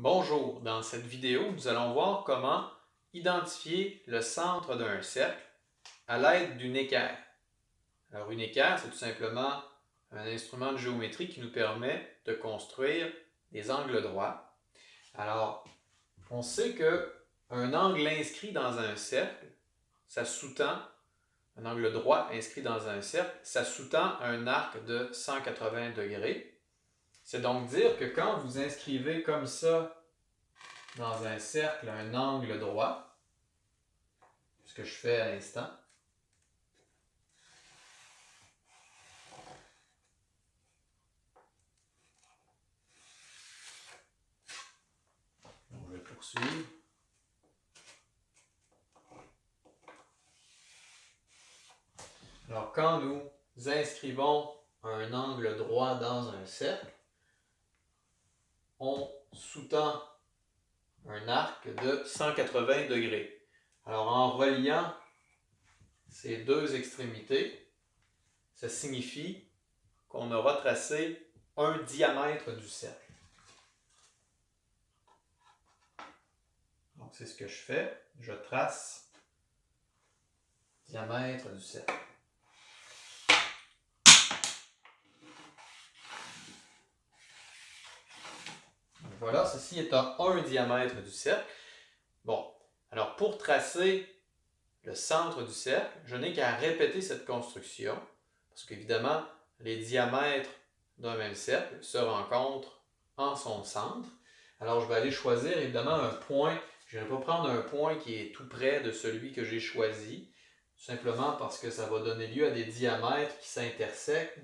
Bonjour, dans cette vidéo, nous allons voir comment identifier le centre d'un cercle à l'aide d'une équerre. Alors une équerre, c'est tout simplement un instrument de géométrie qui nous permet de construire des angles droits. Alors, on sait qu'un angle inscrit dans un cercle, ça sous-tend, un angle droit inscrit dans un cercle, ça sous-tend un arc de 180 degrés. C'est donc dire que quand vous inscrivez comme ça dans un cercle un angle droit, ce que je fais à l'instant. Donc, je vais poursuivre. Alors, quand nous inscrivons un angle droit dans un cercle, on sous-tend un arc de 180 degrés. Alors, en reliant ces deux extrémités, ça signifie qu'on aura tracé un diamètre du cercle. Donc, c'est ce que je fais. Je trace le diamètre du cercle. Donc, voilà, ceci est à 1 diamètre du cercle. Bon, alors pour tracer le centre du cercle, je n'ai qu'à répéter cette construction, parce qu'évidemment, les diamètres d'un même cercle se rencontrent en son centre. Alors je vais aller choisir évidemment un point. Je ne vais pas prendre un point qui est tout près de celui que j'ai choisi, tout simplement parce que ça va donner lieu à des diamètres qui s'intersectent,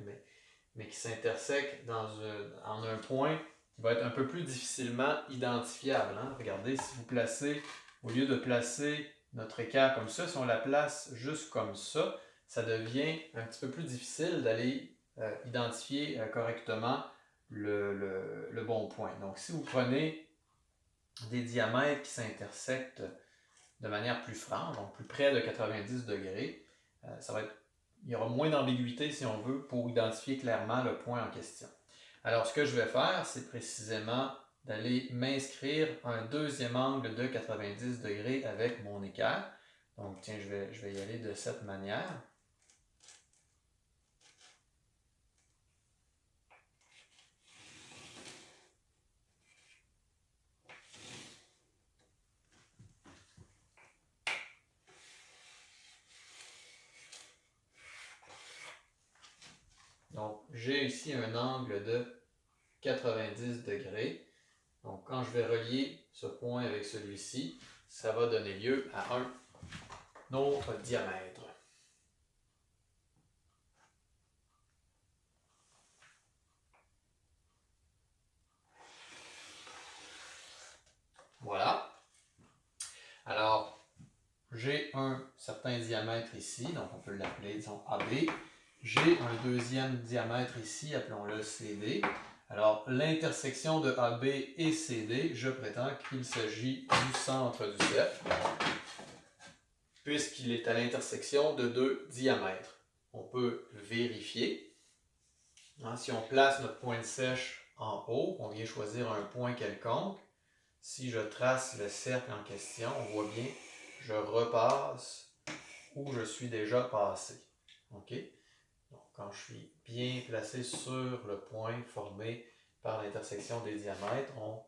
mais qui s'intersectent en un point qui va être un peu plus difficilement identifiable. Hein? Regardez, si vous placez, au lieu de placer notre équerre comme ça, si on la place juste comme ça devient un petit peu plus difficile d'aller identifier correctement le bon point. Donc, si vous prenez des diamètres qui s'intersectent de manière plus franche, donc plus près de 90 degrés, il y aura moins d'ambiguïté, si on veut, pour identifier clairement le point en question. Alors, ce que je vais faire, c'est précisément d'aller m'inscrire un deuxième angle de 90 degrés avec mon équerre. Donc, tiens, je vais y aller de cette manière. Donc, j'ai ici un angle de 90 degrés. Donc, quand je vais relier ce point avec celui-ci, ça va donner lieu à un autre diamètre. Voilà. Alors, j'ai un certain diamètre ici, donc on peut l'appeler, disons, AB. J'ai un deuxième diamètre ici, appelons-le CD. Alors, l'intersection de AB et CD, je prétends qu'il s'agit du centre du cercle, puisqu'il est à l'intersection de deux diamètres. On peut vérifier. Si on place notre pointe sèche en haut, on vient choisir un point quelconque. Si je trace le cercle en question, on voit bien, je repasse où je suis déjà passé. OK? Donc, quand je suis bien placé sur le point formé par l'intersection des diamètres, on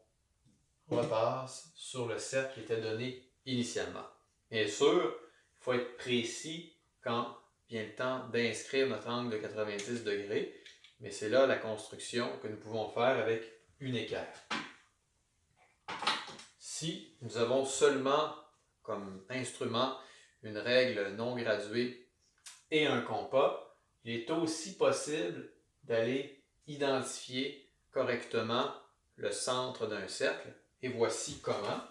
repasse sur le cercle qui était donné initialement. Bien sûr, il faut être précis quand vient le temps d'inscrire notre angle de 90 degrés, mais c'est là la construction que nous pouvons faire avec une équerre. Si nous avons seulement comme instrument une règle non graduée et un compas, il est aussi possible d'aller identifier correctement le centre d'un cercle. Et voici comment.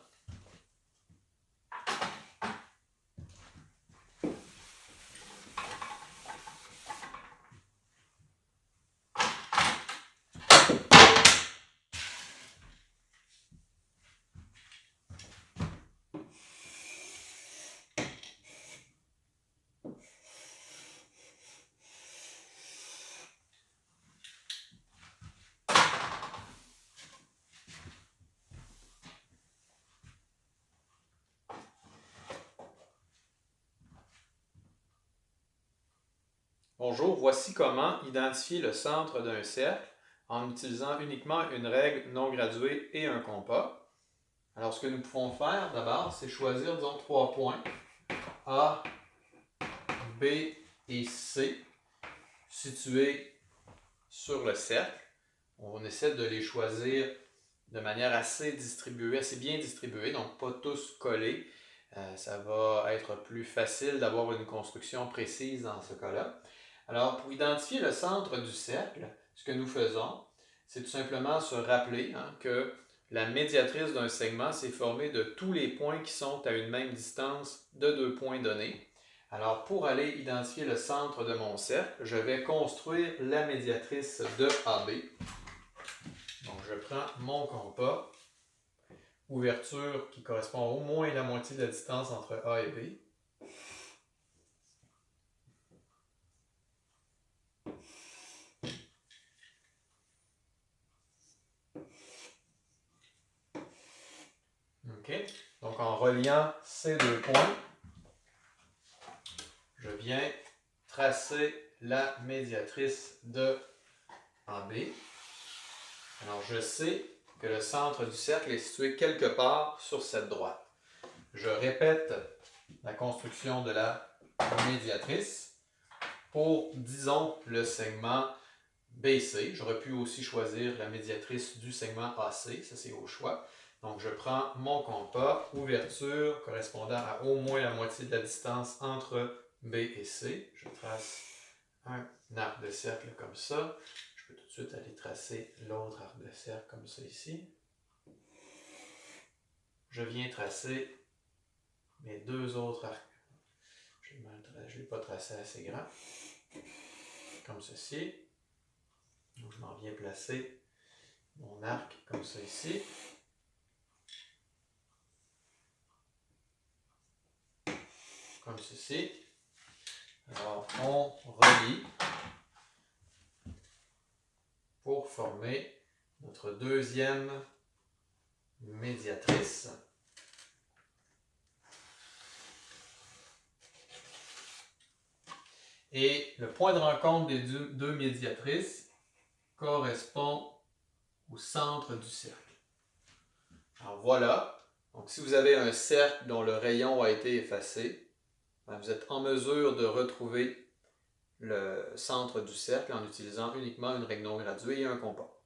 Bonjour, voici comment identifier le centre d'un cercle en utilisant uniquement une règle non graduée et un compas. Alors, ce que nous pouvons faire d'abord, c'est choisir, disons, 3 points, A, B et C, situés sur le cercle. On essaie de les choisir de manière assez distribuée, assez bien distribuée, donc pas tous collés. Ça va être plus facile d'avoir une construction précise dans ce cas-là. Alors, pour identifier le centre du cercle, ce que nous faisons, c'est tout simplement se rappeler que la médiatrice d'un segment, c'est formée de tous les points qui sont à une même distance de 2 points donnés. Alors, pour aller identifier le centre de mon cercle, je vais construire la médiatrice de AB. Donc, je prends mon compas, ouverture qui correspond au moins à la moitié de la distance entre A et B. OK. Donc, en reliant ces 2 points, je viens tracer la médiatrice de AB. Alors, je sais que le centre du cercle est situé quelque part sur cette droite. Je répète la construction de la médiatrice pour, disons, le segment BC. J'aurais pu aussi choisir la médiatrice du segment AC, ça c'est au choix. Donc je prends mon compas, ouverture correspondant à au moins la moitié de la distance entre B et C. Je trace un arc de cercle comme ça. Je peux tout de suite aller tracer l'autre arc de cercle comme ça ici. Je viens tracer mes 2 autres arcs. Je ne l'ai pas tracé assez grand. Comme ceci. Donc je m'en viens placer mon arc comme ça ici. Comme ceci. Alors on relie pour former notre deuxième médiatrice. Et le point de rencontre des deux médiatrices correspond au centre du cercle. Alors voilà. Donc si vous avez un cercle dont le rayon a été effacé, vous êtes en mesure de retrouver le centre du cercle en utilisant uniquement une règle non graduée et un compas.